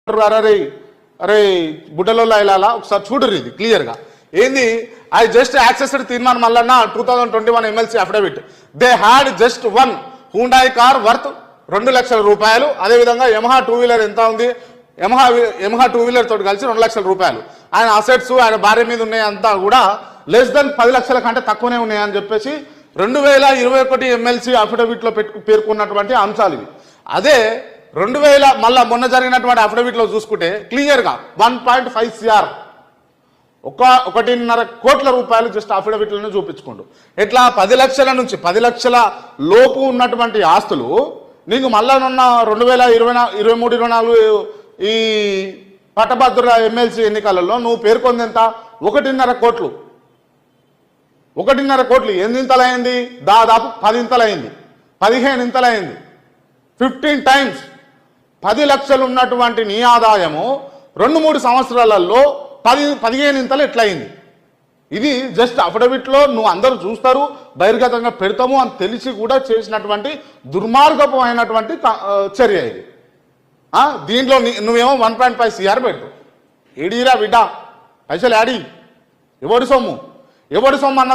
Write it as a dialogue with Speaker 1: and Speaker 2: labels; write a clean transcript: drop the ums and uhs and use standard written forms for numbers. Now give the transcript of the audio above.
Speaker 1: అరే అరే బుడ్డలో ఇలా ఒకసారి చూడరు ఇది క్లియర్గా ఏంది. ఐ జస్ట్ యాక్సెస్డ్ తీర్మాన్ Mallanna 2021 MLC affidavit. They had just one Hyundai car worth 2 లక్షల రూపాయలు. అదేవిధంగా యమహా 2 వీలర్ ఎంత ఉంది, యమహా 2 వీలర్ తోటి కలిసి 2 లక్షల రూపాయలు. ఆయన అసెట్స్ ఆయన భార్య మీద ఉన్నాయంతా కూడా లెస్ దెన్ 10 లక్షల కంటే తక్కువనే ఉన్నాయని చెప్పేసి 2021 ఎమ్మెల్సీ అఫిడవిట్లో పేర్కొన్నటువంటి అంశాలు ఇవి. అదే 2000 మళ్ళా మొన్న జరిగినటువంటి అఫిడవిట్లో చూసుకుంటే క్లియర్గా 1.5 CR 1.5 కోట్ల రూపాయలు జస్ట్ అఫిడవిట్లను చూపించుకోండు. ఎట్లా 10 లక్షల నుంచి 10 లక్షల లోపు ఉన్నటువంటి ఆస్తులు నీకు మళ్ళా ఉన్న 2023-24 ఈ పట్టభద్రుల ఎమ్మెల్సీ ఎన్నికలలో నువ్వు పేర్కొంది ఎంత? 1.5 కోట్లు. 1.5 కోట్లు ఎన్నింతలైంది? దాదాపు 10 ఇంతలైంది, 15 ఇంతలైంది, 15 టైమ్స్. 10 లక్షలు ఉన్నటువంటి నీ ఆదాయము 2-3 సంవత్సరాలలో 15 ఇంతలు ఎట్లయింది? ఇది జస్ట్ అఫిడవిట్లో నువ్వు అందరూ చూస్తారు, బహిర్గతంగా పెడతాము అని తెలిసి కూడా చేసినటువంటి దుర్మార్గపు అయినటువంటి చర్య ఇది. దీంట్లో నువ్వేమో 1.5 CR పెట్టు. ఏడీరా బిడ్డ పైసలు యాడి? ఎవడి సొమ్ము అన్న